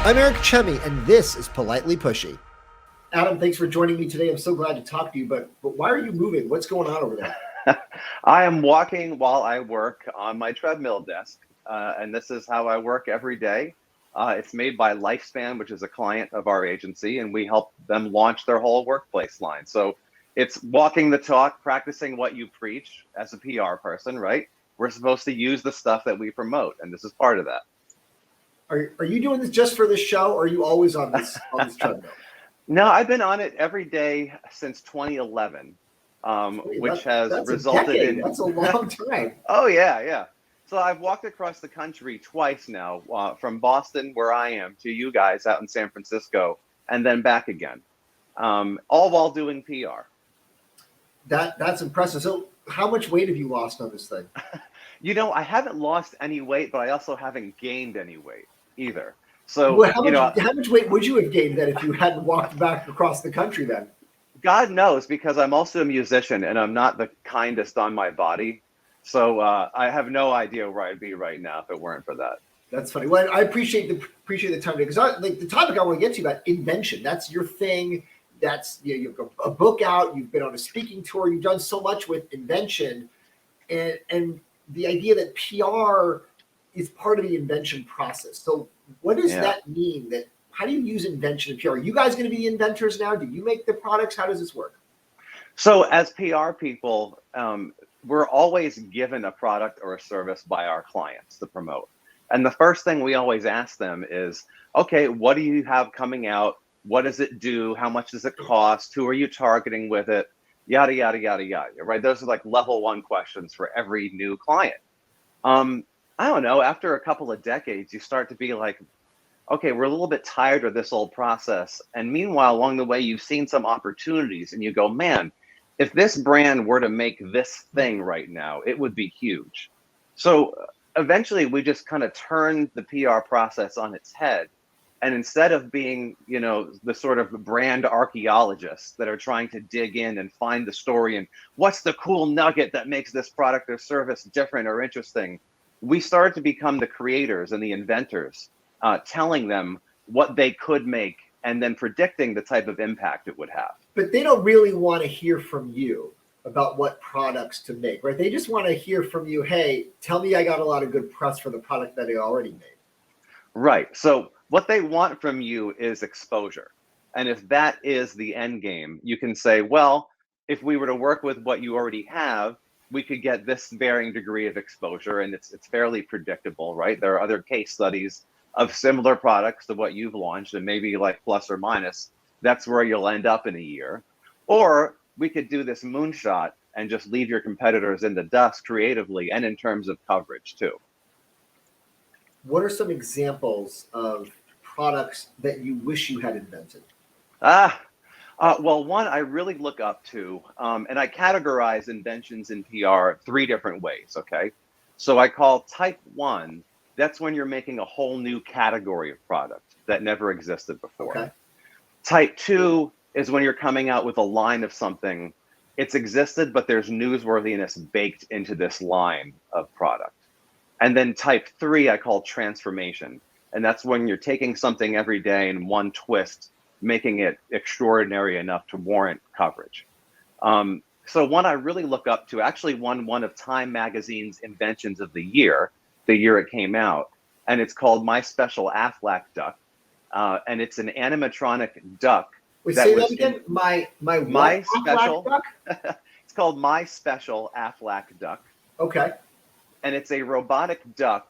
I'm Eric Chemi, and this is Politely Pushy. Adam, thanks for joining me today. I'm so glad to talk to you, but why are you moving? What's going on over there? I am walking while I work on my treadmill desk, and this is how I work every day. It's made by Lifespan, which is a client of our agency, and we help them launch their whole workplace line. So it's walking the talk, practicing what you preach as a PR person, right? We're supposed to use the stuff that we promote, and this is part of that. Are you doing this just for this show, or are you always on this treadmill? No, I've been on it every day since 2011, which has resulted in. That's a long time. Oh, yeah. So I've walked across the country twice now, from Boston, where I am, to you guys out in San Francisco, and then back again, all while doing PR. That's impressive. So how much weight have you lost on this thing? I haven't lost any weight, but I also haven't gained any weight either. So, well, how much weight would you have gained then if you hadn't walked back across the country then? God knows, because I'm also a musician and I'm not the kindest on my body. So I have no idea where I'd be right now if it weren't for that. That's funny. Well, I appreciate the time, because the topic I want to get to about invention. That's your thing. That's you've got a book out. You've been on a speaking tour. You've done so much with invention, and the idea that PR is part of the invention process. So what does that mean? How do you use invention in PR? Are you guys going to be inventors now? Do you make the products? How does this work? So as PR people, we're always given a product or a service by our clients to promote. And the first thing we always ask them is, okay, what do you have coming out? What does it do? How much does it cost? Who are you targeting with it? Yada, yada, yada, yada, right? Those are like level one questions for every new client. I don't know, after a couple of decades, you start to be like, okay, we're a little bit tired of this old process. And meanwhile, along the way, you've seen some opportunities and you go, man, if this brand were to make this thing right now, it would be huge. So eventually we just kind of turned the PR process on its head. And instead of being, the sort of brand archaeologists that are trying to dig in and find the story and what's the cool nugget that makes this product or service different or interesting, we started to become the creators and the inventors, telling them what they could make and then predicting the type of impact it would have. But they don't really want to hear from you about what products to make, right? They just want to hear from you, hey, tell me I got a lot of good press for the product that I already made. Right. So what they want from you is exposure. And if that is the end game, you can say, well, if we were to work with what you already have, we could get this varying degree of exposure, and it's fairly predictable, right? There are other case studies of similar products to what you've launched, and maybe like plus or minus, that's where you'll end up in a year. Or we could do this moonshot and just leave your competitors in the dust creatively and in terms of coverage too. What are some examples of products that you wish you had invented? Well, one I really look up to, and I categorize inventions in PR three different ways, okay? So I call type 1, that's when you're making a whole new category of product that never existed before. Okay. Type 2 is when you're coming out with a line of something. It's existed, but there's newsworthiness baked into this line of product. And then type 3 I call transformation. And that's when you're taking something every day in one twist, making it extraordinary enough to warrant coverage. So one I really look up to actually won one of Time Magazine's Inventions of the year it came out. And it's called My Special Aflac Duck. And it's an animatronic duck. Wait, say that again? My special duck? It's called My Special Aflac Duck. Okay. And it's a robotic duck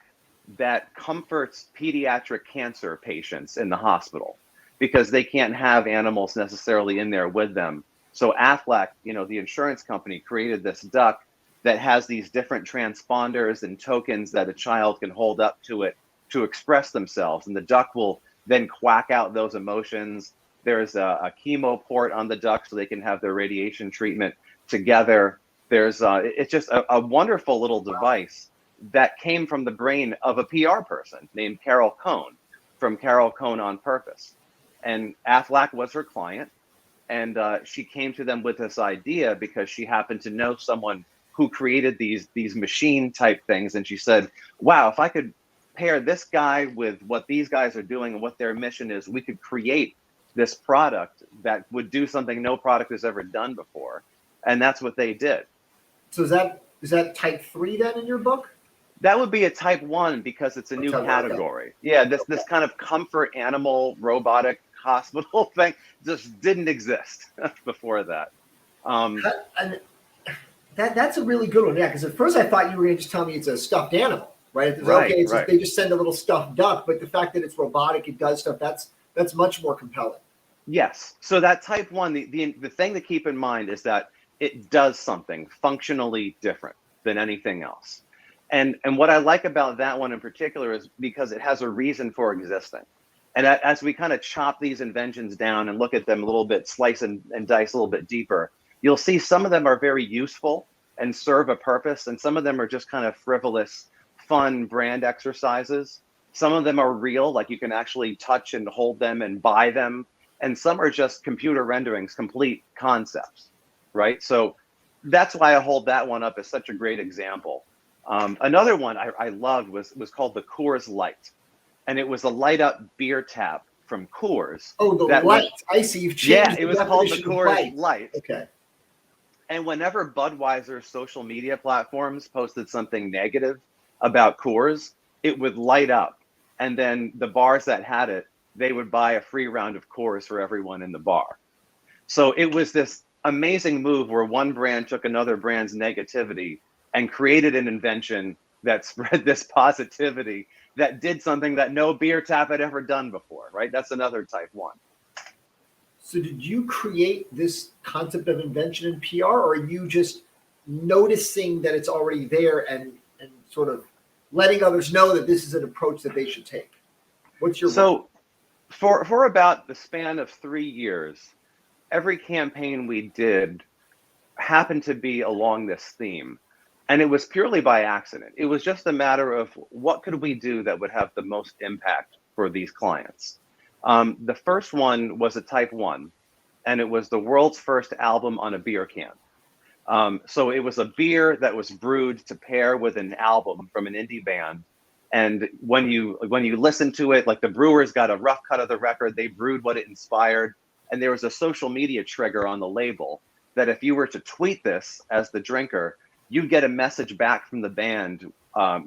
that comforts pediatric cancer patients in the hospital because they can't have animals necessarily in there with them. So Aflac, the insurance company, created this duck that has these different transponders and tokens that a child can hold up to it to express themselves. And the duck will then quack out those emotions. There's a chemo port on the duck so they can have their radiation treatment together. It's just a wonderful little device that came from the brain of a PR person named Carol Cohn from Carol Cohn on Purpose. And Aflac was her client. And she came to them with this idea because she happened to know someone who created these machine type things. And she said, wow, if I could pair this guy with what these guys are doing and what their mission is, we could create this product that would do something no product has ever done before. And that's what they did. So is that type 3 then in your book? That would be a type 1 because it's a new category. Okay. Yeah, this kind of comfort animal robotic hospital thing just didn't exist before that. That's a really good one, yeah. Because at first I thought you were going to just tell me it's a stuffed animal, right? They just send a little stuffed duck, but the fact that it's robotic, it does stuff. That's much more compelling. Yes. So that type 1, the thing to keep in mind is that it does something functionally different than anything else. And what I like about that one in particular is because it has a reason for existing. And as we kind of chop these inventions down and look at them a little bit, slice and dice a little bit deeper, you'll see some of them are very useful and serve a purpose. And some of them are just kind of frivolous, fun brand exercises. Some of them are real, like you can actually touch and hold them and buy them. And some are just computer renderings, complete concepts, right? So that's why I hold that one up as such a great example. Another one I loved was called the Coors Light, and it was a light up beer tap from Coors. Oh, the light. I see. You've changed. Yeah, it was called the Coors Light. Okay. And whenever Budweiser's social media platforms posted something negative about Coors, it would light up. And then the bars that had it, they would buy a free round of Coors for everyone in the bar. So it was this amazing move where one brand took another brand's negativity and created an invention that spread this positivity that did something that no beer tap had ever done before, right? That's another type 1. So did you create this concept of invention in PR, or are you just noticing that it's already there and sort of letting others know that this is an approach that they should take? What's your So for about the span of 3 years, every campaign we did happened to be along this theme. And it was purely by accident. It was just a matter of what could we do that would have the most impact for these clients. The first one was a type 1, and it was the world's first album on a beer can. So it was a beer that was brewed to pair with an album from an indie band. And when you listen to it, like the brewers got a rough cut of the record, they brewed what it inspired. And there was a social media trigger on the label that if you were to tweet this as the drinker, you'd get a message back from the band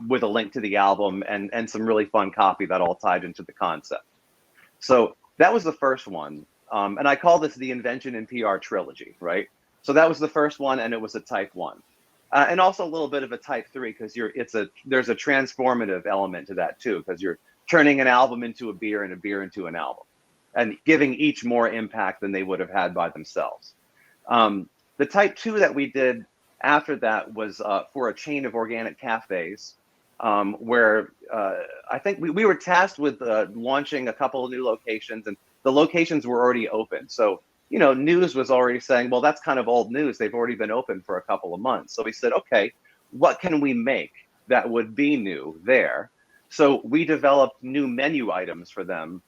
with a link to the album and some really fun copy that all tied into the concept. So that was the first one. And I call this the Invention in PR trilogy, right? So that was the first one, and it was a type 1. And also a little bit of a type 3 because there's a transformative element to that too, because you're turning an album into a beer and a beer into an album and giving each more impact than they would have had by themselves. The type 2 that we did after that was for a chain of organic cafes where I think we were tasked with launching a couple of new locations, and the locations were already open. So, news was already saying, well, that's kind of old news. They've already been open for a couple of months. So we said, okay, what can we make that would be new there? So we developed new menu items for them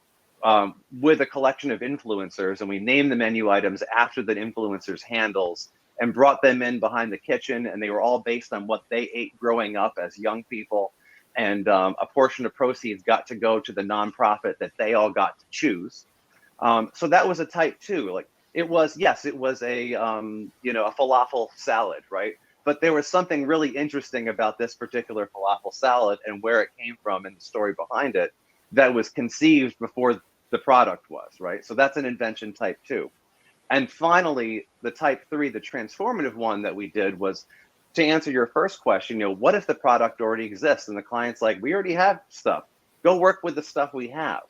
with a collection of influencers, and we named the menu items after the influencers' handles and brought them in behind the kitchen, and they were all based on what they ate growing up as young people. And a portion of proceeds got to go to the nonprofit that they all got to choose. So that was a type 2. Like it was a falafel salad, right? But there was something really interesting about this particular falafel salad and where it came from and the story behind it that was conceived before the product was, right? So that's an invention type 2. And finally, the type 3, the transformative one that we did was to answer your first question, what if the product already exists? And the client's like, we already have stuff. Go work with the stuff we have.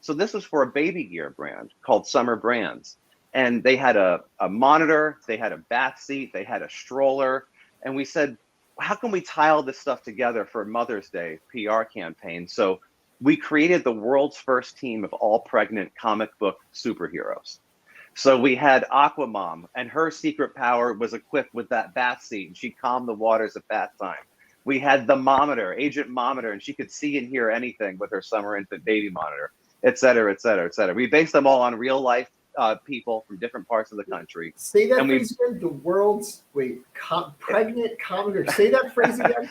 So this was for a baby gear brand called Summer Brands. And they had a monitor, they had a bath seat, they had a stroller. And we said, how can we tie all this stuff together for Mother's Day PR campaign? So we created the world's first team of all pregnant comic book superheroes. So we had Aquamom, and her secret power was equipped with that bath seat, and she calmed the waters at bath time. We had the Mometer, Agent Mometer, and she could see and hear anything with her summer infant baby monitor, et cetera, et cetera, et cetera. We based them all on real life people from different parts of the country. Say that phrase again. The world's pregnant comic. Say that phrase again.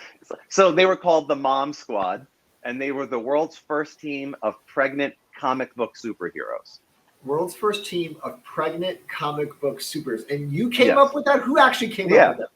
So they were called the Mom Squad. and they were the world's first team of pregnant comic book superheroes. World's first team of pregnant comic book supers. And you came Yes. up with that? Who actually came up with that?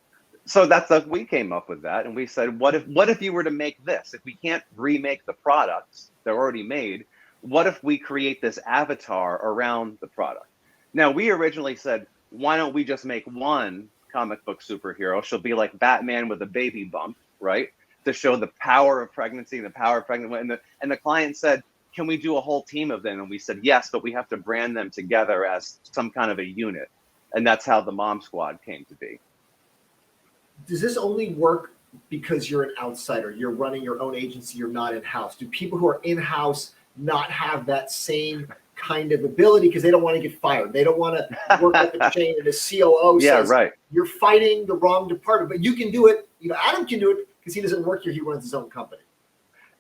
So we came up with that, and we said, what if you were to make this? If we can't remake the products, they're already made, what if we create this avatar around the product? Now, we originally said, why don't we just make one comic book superhero? She'll be like Batman with a baby bump, right? To show the power of pregnancy and the power of pregnant women. And the client said, can we do a whole team of them? And we said, yes, but we have to brand them together as some kind of a unit. And that's how the Mom Squad came to be. Does this only work because you're an outsider? You're running your own agency, you're not in-house. Do people who are in-house not have that same kind of ability because they don't want to get fired? They don't want to work up the chain and a COO says, right. You're fighting the wrong department, but you can do it. Adam can do it because he doesn't work here. He runs his own company.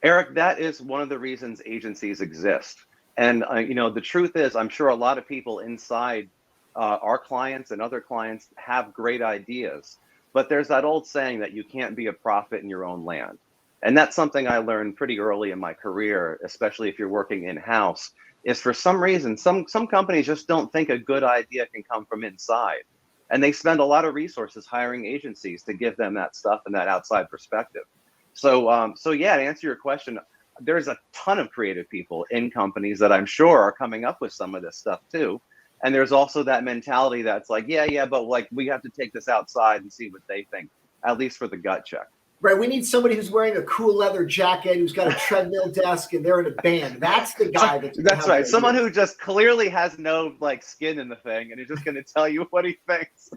Eric, that is one of the reasons agencies exist. And, the truth is, I'm sure a lot of people inside our clients and other clients have great ideas. But there's that old saying that you can't be a prophet in your own land. And that's something I learned pretty early in my career, especially if you're working in-house, is for some reason, some companies just don't think a good idea can come from inside. And they spend a lot of resources hiring agencies to give them that stuff and that outside perspective. So yeah, to answer your question, there's a ton of creative people in companies that I'm sure are coming up with some of this stuff too. And there's also that mentality that's like, yeah, but like we have to take this outside and see what they think, at least for the gut check. Right. We need somebody who's wearing a cool leather jacket, who's got a treadmill desk, and they're in a band. That's the guy. That's right. Someone who just clearly has no like skin in the thing and is just going to tell you what he thinks.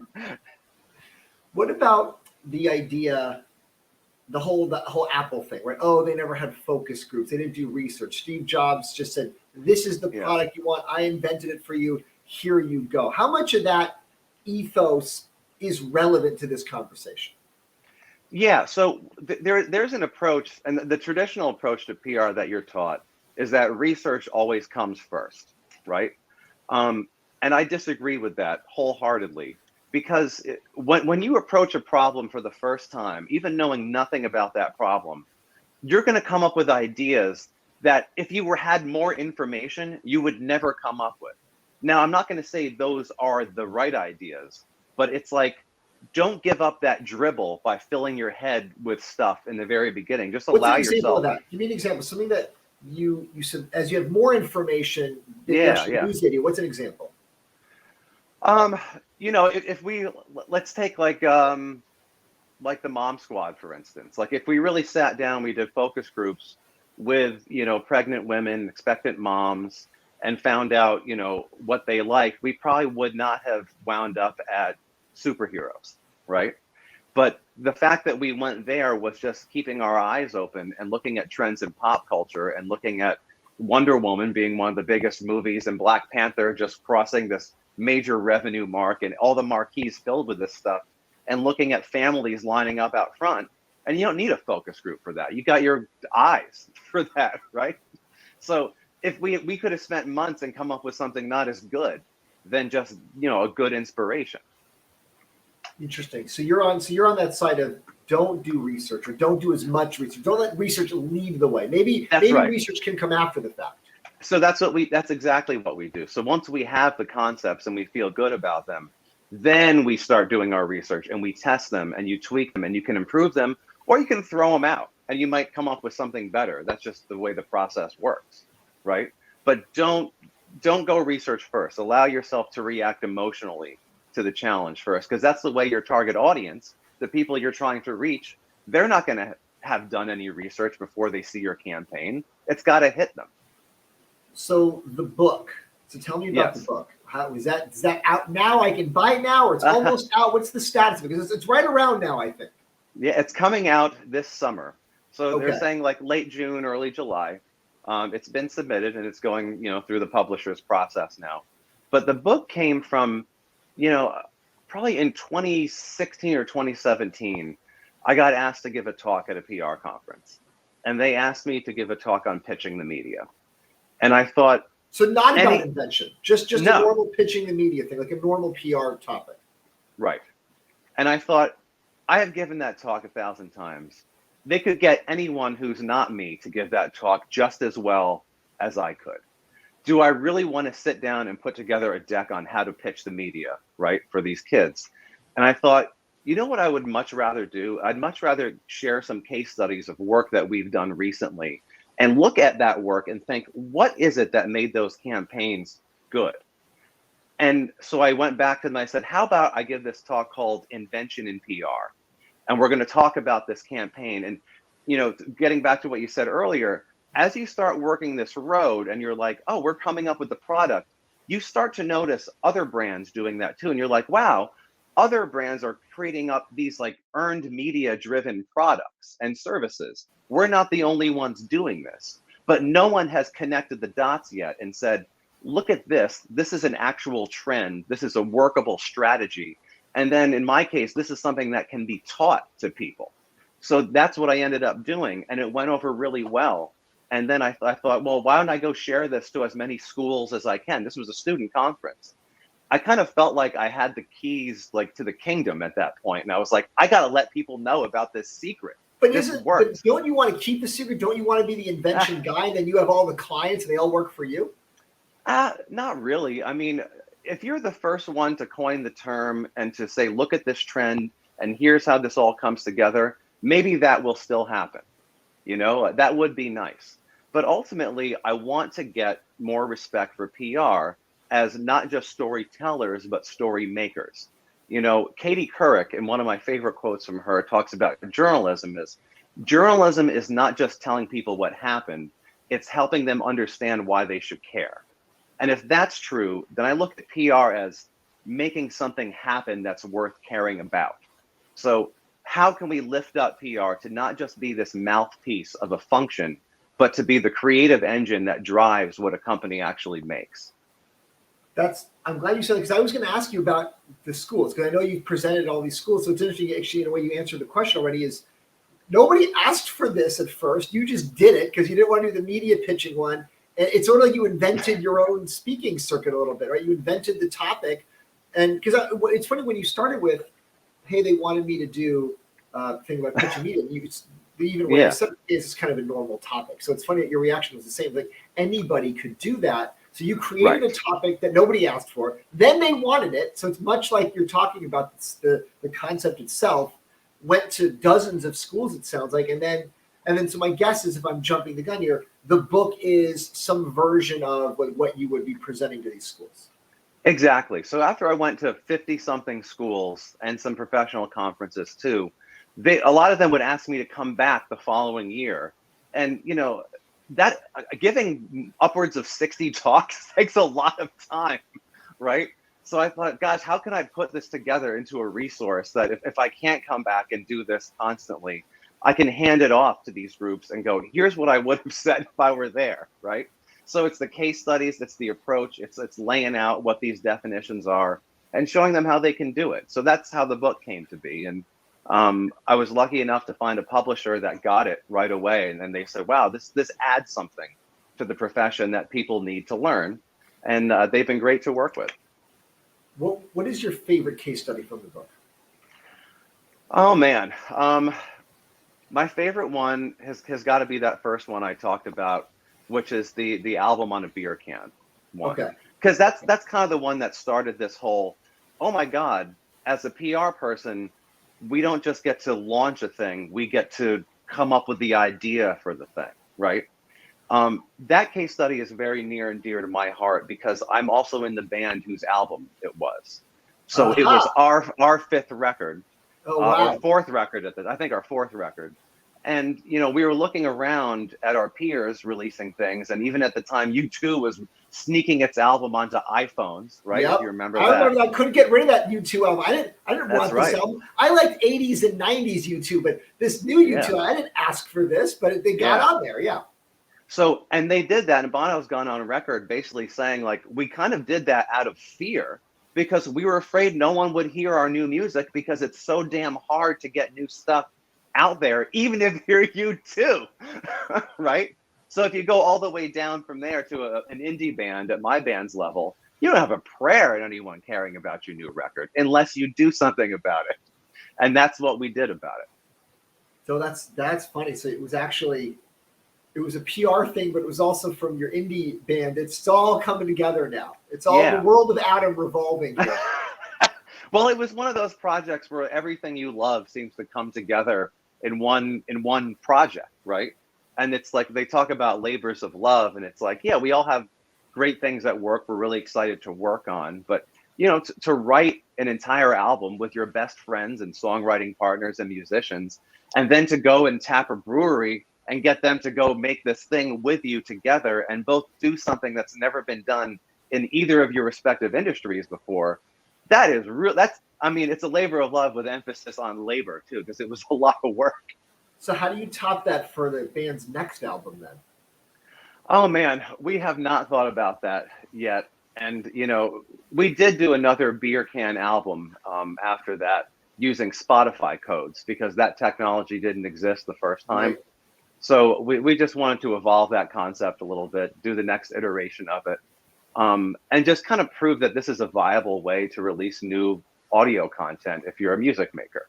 What about the idea, the whole Apple thing, right? Oh, they never had focus groups. They didn't do research. Steve Jobs just said, this is the product you want. I invented it for you. Here you go. How much of that ethos is relevant to this conversation? Yeah, so there's an approach, and the traditional approach to PR that you're taught is that research always comes first, right? And I disagree with that wholeheartedly, because when you approach a problem for the first time, even knowing nothing about that problem, you're going to come up with ideas that if you had more information, you would never come up with. Now, I'm not going to say those are the right ideas, but it's like, don't give up that dribble by filling your head with stuff in the very beginning. Just allow yourself. What's an example of that? Give me an example. Something that you said, as you have more information, use the idea. What's an example? If let's take like the Mom Squad, for instance. Like if we really sat down, we did focus groups with, pregnant women, expectant moms, and found out, what they liked, we probably would not have wound up at superheroes, right? But the fact that we went there was just keeping our eyes open and looking at trends in pop culture and looking at Wonder Woman being one of the biggest movies and Black Panther just crossing this major revenue mark and all the marquees filled with this stuff, and looking at families lining up out front. And you don't need a focus group for that. You got your eyes for that, right? So if we could have spent months and come up with something not as good than just, a good inspiration. Interesting. So you're on that side of don't do research or don't do as much research. Don't let research lead the way. Maybe right. Research can come after the fact. So that's exactly what we do. So once we have the concepts and we feel good about them, then we start doing our research and we test them and you tweak them and you can improve them, or you can throw them out and you might come up with something better. That's just the way the process works, right? But don't go research first. Allow yourself to react emotionally to the challenge first, because that's the way your target audience, the people you're trying to reach, they're not going to have done any research before they see your campaign. It's got to hit them. So the book. So tell me about the book. How is that? Is that out now? I can buy it now, or it's almost out? What's the status? Because it's right around now, I think. Yeah, it's coming out this summer. So they're saying like late June, early July. It's been submitted and it's going, through the publisher's process now. But the book came from, probably in 2016 or 2017, I got asked to give a talk at a PR conference, and they asked me to give a talk on pitching the media. And I thought, so not about invention, just a normal pitching the media thing, like a normal PR topic. Right. And I thought, I have given that talk 1,000 times. they could get anyone who's not me to give that talk just as well as I could. Do I really want to sit down and put together a deck on how to pitch the media, right, for these kids? And I thought, you know what I would much rather do? I'd much rather share some case studies of work that we've done recently and look at that work and think, what is it that made those campaigns good? And so I went back to them and I said, how about I give this talk called Invention in PR? And we're going to talk about this campaign. And, getting back to what you said earlier, as you start working this road and you're like, oh, we're coming up with the product, you start to notice other brands doing that too. And you're like, wow, other brands are creating up these like earned media driven products and services. We're not the only ones doing this, but no one has connected the dots yet and said, look at this. This is an actual trend. This is a workable strategy. And then in my case, this is something that can be taught to people. So that's what I ended up doing. And it went over really well. And then I thought, well, why don't I go share this to as many schools as I can? This was a student conference. I kind of felt like I had the keys like to the kingdom at that point. And I was like, I got to let people know about this secret. But don't you want to keep the secret? Don't you want to be the invention guy? And then you have all the clients and they all work for you? Not really. I mean, if you're the first one to coin the term and to say, look at this trend and here's how this all comes together, maybe that will still happen. That would be nice. But ultimately, I want to get more respect for PR as not just storytellers, but story makers. Katie Couric, in one of my favorite quotes from her, talks about journalism is not just telling people what happened, it's helping them understand why they should care. And if that's true, then I look at PR as making something happen that's worth caring about. So how can we lift up PR to not just be this mouthpiece of a function, but to be the creative engine that drives what a company actually makes? I'm glad you said it, because I was going to ask you about the schools, because I know you've presented all these schools. So it's interesting, actually, in a way you answered the question already, is nobody asked for this at first. You just did it because you didn't want to do the media pitching one. It's sort of like you invented your own speaking circuit a little bit, right? You invented the topic. And because it's funny when you started with, hey, they wanted me to do a thing about pitching media. Even when you said it's kind of a normal topic. So it's funny that your reaction was the same. Like anybody could do that. So you created a topic that nobody asked for. Then they wanted it. So it's much like you're talking about the concept itself went to dozens of schools, it sounds like. And then so my guess is, if I'm jumping the gun here, the book is some version of what you would be presenting to these schools. Exactly. So after I went to 50-something schools and some professional conferences too, a lot of them would ask me to come back the following year. And, that giving upwards of 60 talks takes a lot of time, right? So I thought, gosh, how can I put this together into a resource that if I can't come back and do this constantly, I can hand it off to these groups and go, here's what I would have said if I were there, right? So it's the case studies, it's the approach, it's laying out what these definitions are and showing them how they can do it. So that's how the book came to be. And I was lucky enough to find a publisher that got it right away. And then they said, wow, this adds something to the profession that people need to learn. And they've been great to work with. What is your favorite case study from the book? Oh, man. My favorite one has got to be that first one I talked about, which is the album on a beer can one. Okay. Because that's kind of the one that started this whole, oh, my God, as a PR person, we don't just get to launch a thing, we get to come up with the idea for the thing, right? That case study is very near and dear to my heart because I'm also in the band whose album it was. So it was our fifth record, or fourth record I think our fourth record. And, we were looking around at our peers releasing things. And even at the time, U2 was sneaking its album onto iPhones, right? Yep. If you remember I remember that. I couldn't get rid of that U2 album. I didn't want this album. I liked 80s and 90s U2, but this new U2, I didn't ask for this, but they got on there. Yeah. So, and they did that. And Bono's gone on record basically saying, like, we kind of did that out of fear because we were afraid no one would hear our new music because it's so damn hard to get new stuff out there, even if you're U2, right? So if you go all the way down from there to an indie band at my band's level, you don't have a prayer at anyone caring about your new record unless you do something about it. And that's what we did about it. So that's funny. So it was a PR thing, but it was also from your indie band. It's all coming together now. It's all the Yeah. world of Adam revolving here. Well, it was one of those projects where everything you love seems to come together in one project, right? And it's like they talk about labors of love, and it's like, yeah, we all have great things at work we're really excited to work on, but to write an entire album with your best friends and songwriting partners and musicians, and then to go and tap a brewery and get them to go make this thing with you together and both do something that's never been done in either of your respective industries before. That is real. I mean, it's a labor of love with emphasis on labor too, because it was a lot of work. So how do you top that for the band's next album then? Oh man, we have not thought about that yet. And we did do another beer can album after that using Spotify codes because that technology didn't exist the first time. Right. So we just wanted to evolve that concept a little bit, do the next iteration of it, and just kind of prove that this is a viable way to release new audio content if you're a music maker.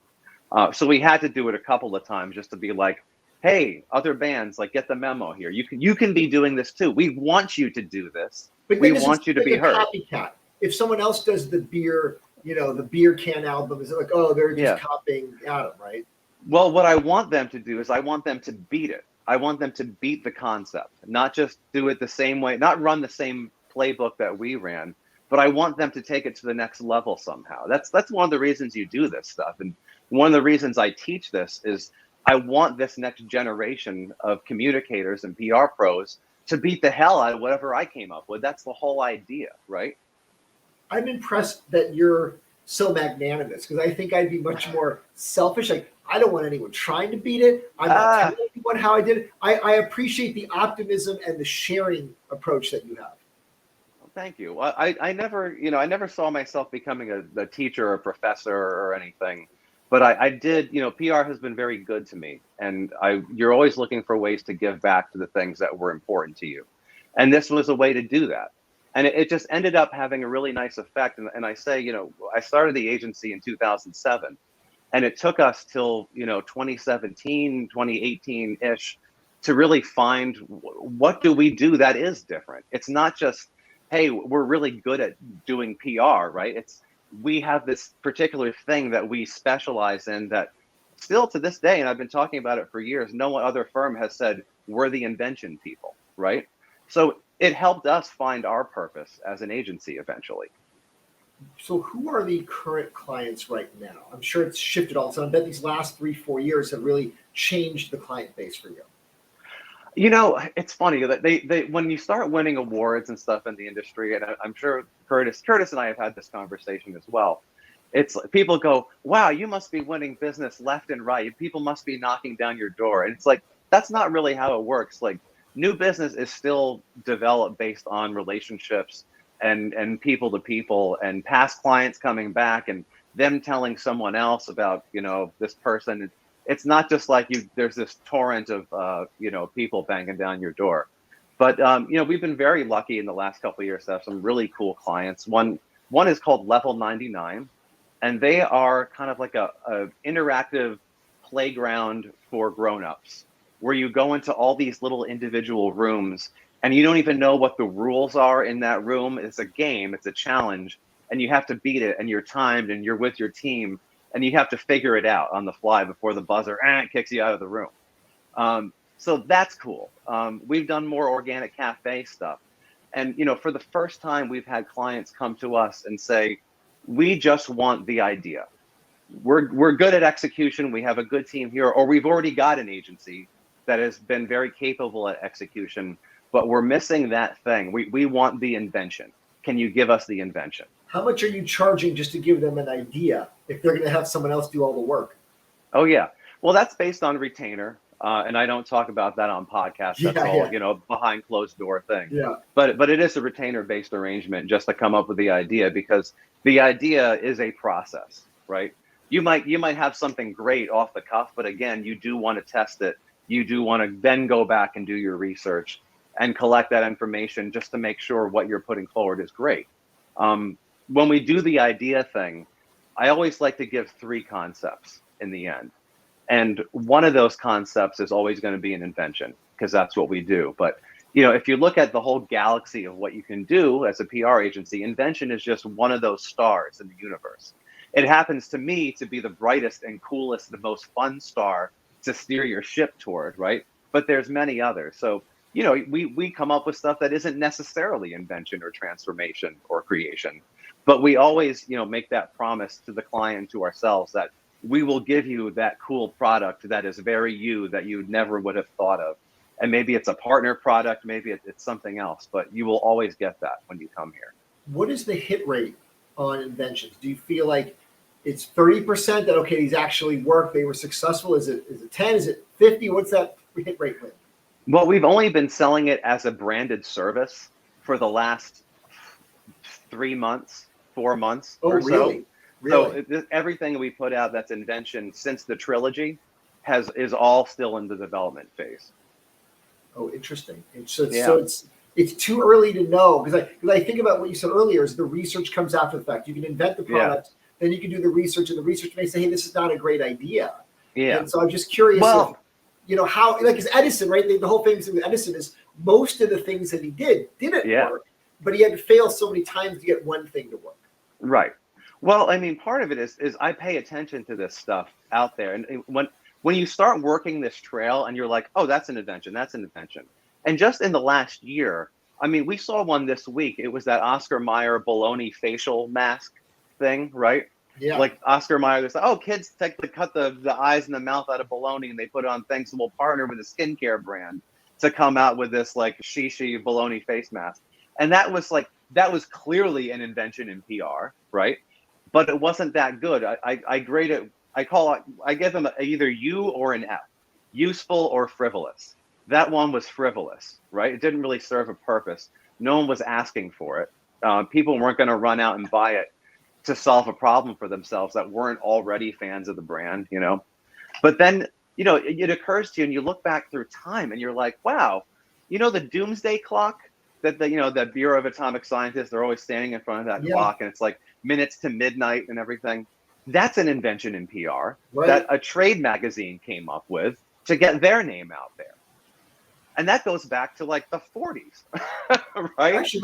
So we had to do it a couple of times just to be like, hey, other bands, like, get the memo here. You can be doing this too. We want you to do this. But We want you to be heard. Copycat. If someone else does the beer, the beer can album, is it like, oh, they're just copying Adam, right? Well, what I want them to do is I want them to beat it. I want them to beat the concept, not just do it the same way, not run the same playbook that we ran, but I want them to take it to the next level somehow. That's one of the reasons you do this stuff. And one of the reasons I teach this is I want this next generation of communicators and PR pros to beat the hell out of whatever I came up with. That's the whole idea, right? I'm impressed that you're so magnanimous because I think I'd be much more selfish. Like, I don't want anyone trying to beat it. I'm not telling anyone how I did it. I appreciate the optimism and the sharing approach that you have. Thank you. I never saw myself becoming a teacher or a professor or anything, but I did, PR has been very good to me, and you're always looking for ways to give back to the things that were important to you. And this was a way to do that. And it just ended up having a really nice effect. And I say, I started the agency in 2007, and it took us till, 2017, 2018-ish to really find what do we do that is different. It's not just, hey, we're really good at doing PR, right? We have this particular thing that we specialize in that still to this day, and I've been talking about it for years, no other firm has said we're the invention people, right? So it helped us find our purpose as an agency eventually. So who are the current clients right now? I'm sure it's shifted all the time. I bet these last 3-4 years have really changed the client base for you. It's funny that they when you start winning awards and stuff in the industry, and I'm sure Curtis and I have had this conversation as well. It's people go, wow, you must be winning business left and right. People must be knocking down your door. And it's like, that's not really how it works. Like, new business is still developed based on relationships and people to people and past clients coming back and them telling someone else about, this person. It's not just like there's this torrent of, people banging down your door. But, we've been very lucky in the last couple of years to have some really cool clients. One is called Level 99, and they are kind of like a interactive playground for grownups, where you go into all these little individual rooms and you don't even know what the rules are in that room. It's a game, it's a challenge, and you have to beat it, and you're timed and you're with your team, and you have to figure it out on the fly before the buzzer kicks you out of the room. So that's cool. We've done more organic cafe stuff. And, for the first time, we've had clients come to us and say, we just want the idea. We're good at execution. We have a good team here, or we've already got an agency that has been very capable at execution, but we're missing that thing. We want the invention. Can you give us the invention? How much are you charging just to give them an idea if they're going to have someone else do all the work? Oh, yeah. Well, that's based on retainer. And I don't talk about that on podcasts. That's all, behind closed door thing. Yeah. But it is a retainer based arrangement just to come up with the idea, because the idea is a process, right? You might have something great off the cuff, but again, you do want to test it. You do want to then go back and do your research and collect that information just to make sure what you're putting forward is great. When we do the idea thing, I always like to give 3 concepts in the end. And one of those concepts is always going to be an invention, because that's what we do. But if you look at the whole galaxy of what you can do as a PR agency, invention is just one of those stars in the universe. It happens to me to be the brightest and coolest, the most fun star to steer your ship toward, right? But there's many others. So, we come up with stuff that isn't necessarily invention or transformation or creation, but we always, make that promise to the client and to ourselves that we will give you that cool product that is very you, that you never would have thought of. And maybe it's a partner product, maybe it's something else, but you will always get that when you come here. What is the hit rate on inventions? Do you feel like it's 30% that, okay, these actually work, they were successful? Is it 10? Is it 50? What's that hit rate with? Well, we've only been selling it as a branded service for the last 3 months, 4 months or really? so. Really? So everything we put out that's invention since the trilogy is all still in the development phase. Oh, interesting. So it's too early to know, because I think about what you said earlier is the research comes after the fact. You can invent the product, then you can do the research, and the research may say, hey, this is not a great idea. Yeah. And so I'm just curious how, like, as Edison, right? The whole thing with Edison is most of the things that he didn't work, but he had to fail so many times to get one thing to work. Right. Well, I mean, part of it is I pay attention to this stuff out there. And when you start working this trail and you're like, oh, that's an invention. And just in the last year, I mean, we saw one this week. It was that Oscar Mayer bologna facial mask thing, right? Yeah. Like Oscar Mayer, they said, oh, kids cut the eyes and the mouth out of bologna and they put it on things, and we'll partner with a skincare brand to come out with this like shishi bologna face mask. And that was clearly an invention in PR, right? But it wasn't that good. I grade it. I give them either U or an F, useful or frivolous. That one was frivolous, right? It didn't really serve a purpose. No one was asking for it. People weren't going to run out and buy it to solve a problem for themselves that weren't already fans of the brand, But then, it occurs to you and you look back through time and you're like, wow, the doomsday clock that that Bureau of Atomic Scientists, they're always standing in front of that clock and it's like minutes to midnight and everything. That's an invention in PR that a trade magazine came up with to get their name out there. And that goes back to like the 40s, right? Actually,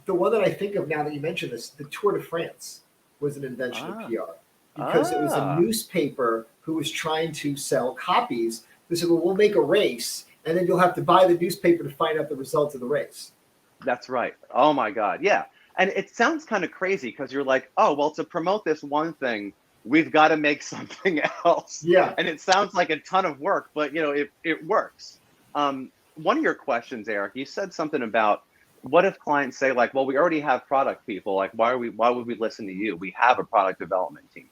the one that I think of now that you mentioned this, the Tour de France was an invention of PR, because it was a newspaper who was trying to sell copies. They said, well, we'll make a race, and then you'll have to buy the newspaper to find out the results of the race. That's right. Oh my God. Yeah. And it sounds kind of crazy because you're like, oh, well, to promote this one thing, we've got to make something else. Yeah. And it sounds like a ton of work, but it works. One of your questions, Eric, you said something about what if clients say like, well, we already have product people. Like, why would we listen to you? We have a product development team.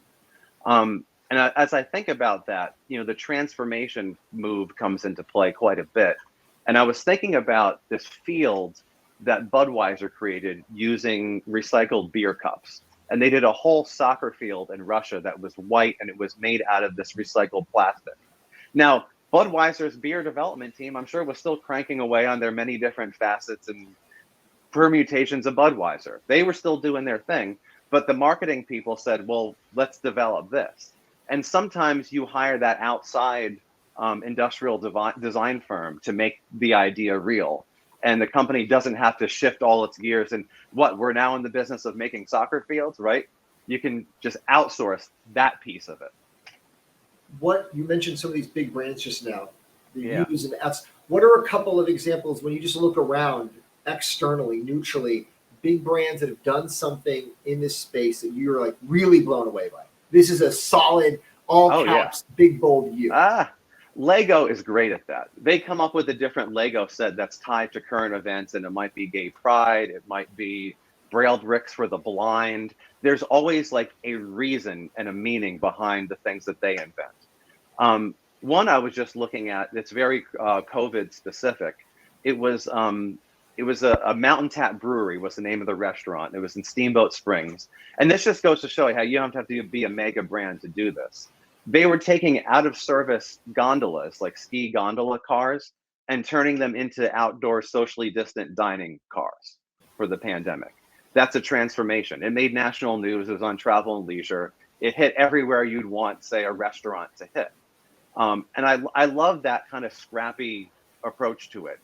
And as I think about that, the transformation move comes into play quite a bit. And I was thinking about this field that Budweiser created using recycled beer cups. And they did a whole soccer field in Russia that was white and it was made out of this recycled plastic. Now, Budweiser's beer development team, I'm sure, was still cranking away on their many different facets and permutations of Budweiser. They were still doing their thing, but the marketing people said, well, let's develop this. And sometimes you hire that outside industrial design firm to make the idea real. And the company doesn't have to shift all its gears. And we're now in the business of making soccer fields, right? You can just outsource that piece of it. What you mentioned some of these big brands just now, the U's and F's. What are a couple of examples when you just look around externally, neutrally, big brands that have done something in this space that you're like really blown away by? This is a solid, all caps, big bold U. Lego is great at that. They come up with a different Lego set that's tied to current events, and it might be gay pride, it might be braille bricks for the blind. There's always like a reason and a meaning behind the things that they invent. One I was just looking at, it's very COVID specific. It was a Mountain Tap Brewery was the name of the restaurant. It was in Steamboat Springs. And this just goes to show you how you don't have to be a mega brand to do this. They were taking out of service gondolas, like ski gondola cars, and turning them into outdoor socially distant dining cars for the pandemic. That's a transformation. It made national news. It was on Travel and Leisure. It hit everywhere you'd want, say, a restaurant to hit. And I love that kind of scrappy approach to it.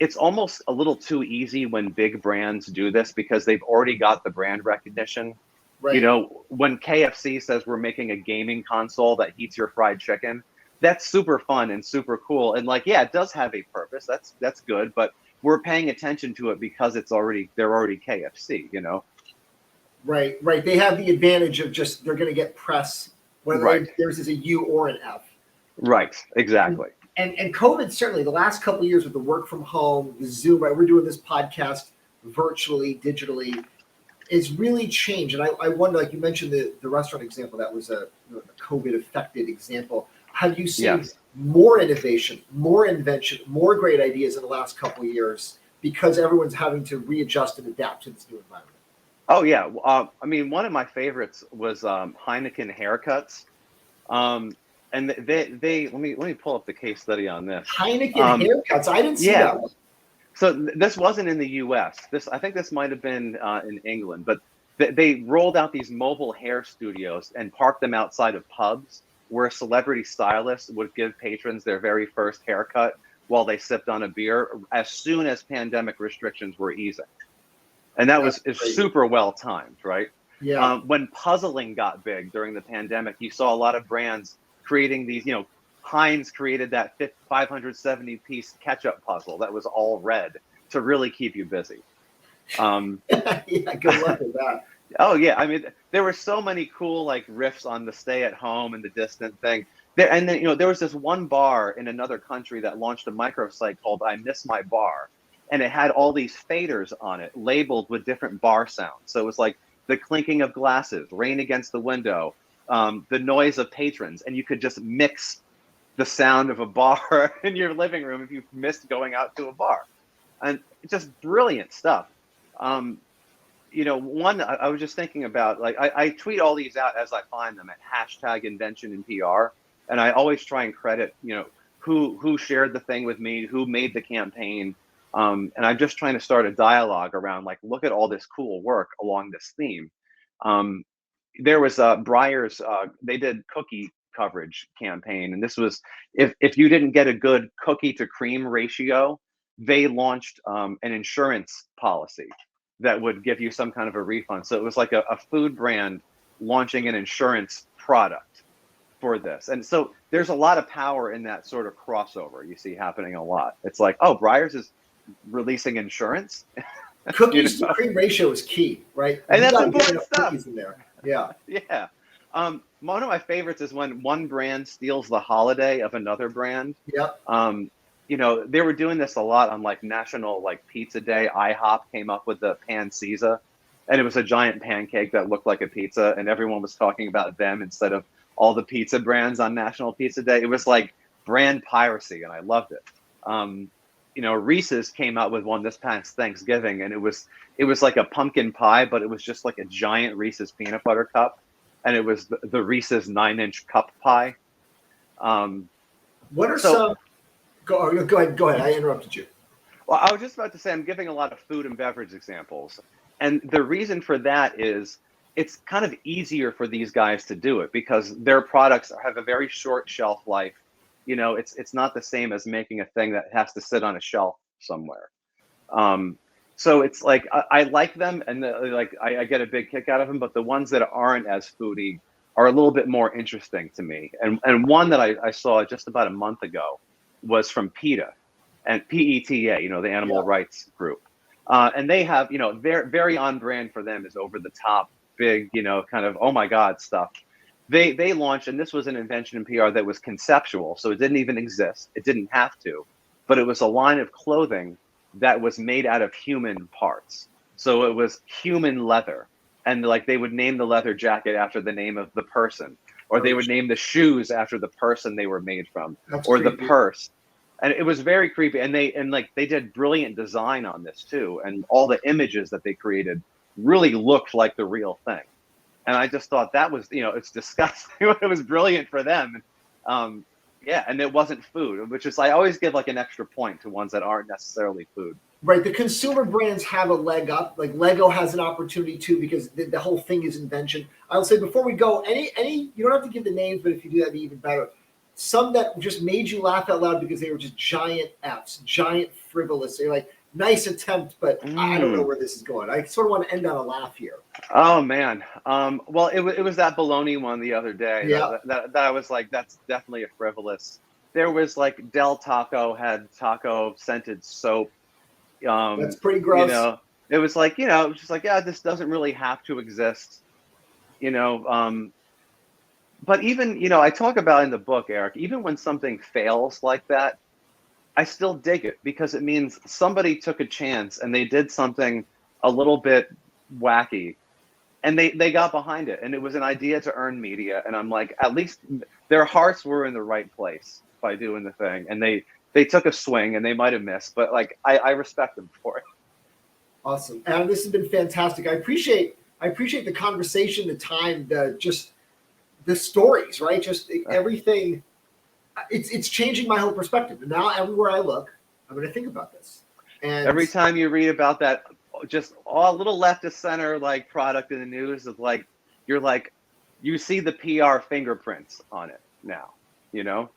It's almost a little too easy when big brands do this because they've already got the brand recognition. Right. When KFC says we're making a gaming console that heats your fried chicken, that's super fun and super cool. And like, yeah, it does have a purpose. That's good, but we're paying attention to it because they're already KFC. Right. They have the advantage of just they're going to get press whether Right. theirs is a U or an F. Right. Exactly. And COVID, certainly the last couple of years with the work from home, the Zoom, right? We're doing this podcast virtually, digitally. It's really changed. And I wonder, like you mentioned the restaurant example, that was a COVID affected example. Have you seen more innovation, more invention, more great ideas in the last couple of years because everyone's having to readjust and adapt to this new environment? Oh yeah. I mean, one of my favorites was Heineken Haircuts. And they let me pull up the case study on this. Heineken Haircuts. I didn't see that one. So this wasn't in the U.S. I think this might have been in England, but they rolled out these mobile hair studios and parked them outside of pubs where a celebrity stylist would give patrons their very first haircut while they sipped on a beer as soon as pandemic restrictions were easing. And that's super well timed, right? Yeah. When puzzling got big during the pandemic, you saw a lot of brands creating these, Heinz created that 570-piece ketchup puzzle that was all red to really keep you busy. Yeah, good luck with that. Oh yeah, I mean, there were so many cool like riffs on the stay at home and the distant thing. And then there was this one bar in another country that launched a microsite called I Miss My Bar, and it had all these faders on it labeled with different bar sounds. So it was like the clinking of glasses, rain against the window, the noise of patrons, and you could just mix the sound of a bar in your living room if you missed going out to a bar. And just brilliant stuff. One I was just thinking about, like I tweet all these out as I find them at #Invention in PR, and I always try and credit who shared the thing with me, who made the campaign, and I'm just trying to start a dialogue around like, look at all this cool work along this theme. There was Breyers, they did cookie coverage campaign, and this was if you didn't get a good cookie to cream ratio, they launched an insurance policy that would give you some kind of a refund. So it was like a food brand launching an insurance product for this. And so there's a lot of power in that sort of crossover you see happening a lot. It's like, oh, Breyers is releasing insurance. Cookies to cream ratio is key, right? And that's important stuff. In there. Yeah. Yeah. One of my favorites is when one brand steals the holiday of another brand. Yep. They were doing this a lot on like National like Pizza Day. IHOP came up with the Pancisa, and it was a giant pancake that looked like a pizza, and everyone was talking about them instead of all the pizza brands on National Pizza Day. It was like brand piracy, and I loved it. Reese's came out with one this past Thanksgiving, and it was like a pumpkin pie, but it was just like a giant Reese's peanut butter cup, and it was the Reese's 9-inch cup pie. What are some? Go ahead. I interrupted you. Well, I was just about to say I'm giving a lot of food and beverage examples, and the reason for that is it's kind of easier for these guys to do it because their products have a very short shelf life. It's not the same as making a thing that has to sit on a shelf somewhere. So it's like I like them, and I get a big kick out of them. But the ones that aren't as foodie are a little bit more interesting to me. And one that I saw just about a month ago was from PETA, and PETA, the animal rights group, and they have very very on brand for them is over the top big kind of oh my god stuff. They launched, and this was an invention in PR that was conceptual, so it didn't even exist. It didn't have to, but it was a line of clothing that was made out of human parts. So it was human leather, and like they would name the leather jacket after the name of the person, or they would name the shoes after the person they were made from, or the purse. And it was very creepy. And they did brilliant design on this too, and all the images that they created really looked like the real thing. And I just thought that was, it's disgusting. It was brilliant for them. And it wasn't food, which is I always give like an extra point to ones that aren't necessarily food. Right. The consumer brands have a leg up. Like Lego has an opportunity too, because the whole thing is invention. I'll say before we go, any you don't have to give the names, but if you do, that'd be even better. some that just made you laugh out loud because they were just giant Fs, giant frivolous. They're like, nice attempt, but I don't know where this is going. I sort of want to end on a laugh here. Oh man. Well, it was that bologna one the other day. Yeah. That I was like, that's definitely a frivolous. There was like Del Taco had taco scented soap. That's pretty gross. You know, it was like, you know, it was just like, yeah, this doesn't really have to exist. You know, but even, you know, I talk about in the book, Eric, even when something fails like that, I still dig it because it means somebody took a chance and they did something a little bit wacky and they got behind it. And it was an idea to earn media. And I'm like, at least their hearts were in the right place by doing the thing. And they took a swing and they might have missed, but like, I respect them for it. Awesome. Adam, this has been fantastic. I appreciate the conversation, the time, the stories, right? Just everything. It's changing my whole perspective. And now everywhere I look, I'm going to think about this. And every time you read about that, just a little left of center like product in the news of like, you're like, you see the PR fingerprints on it now, you know?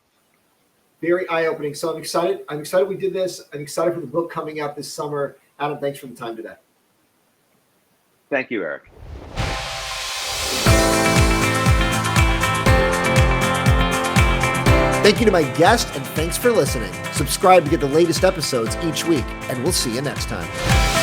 Very eye-opening. So I'm excited. I'm excited we did this. I'm excited for the book coming out this summer. Adam, thanks for the time today. Thank you, Eric. Thank you to my guest, and thanks for listening. Subscribe to get the latest episodes each week, and we'll see you next time.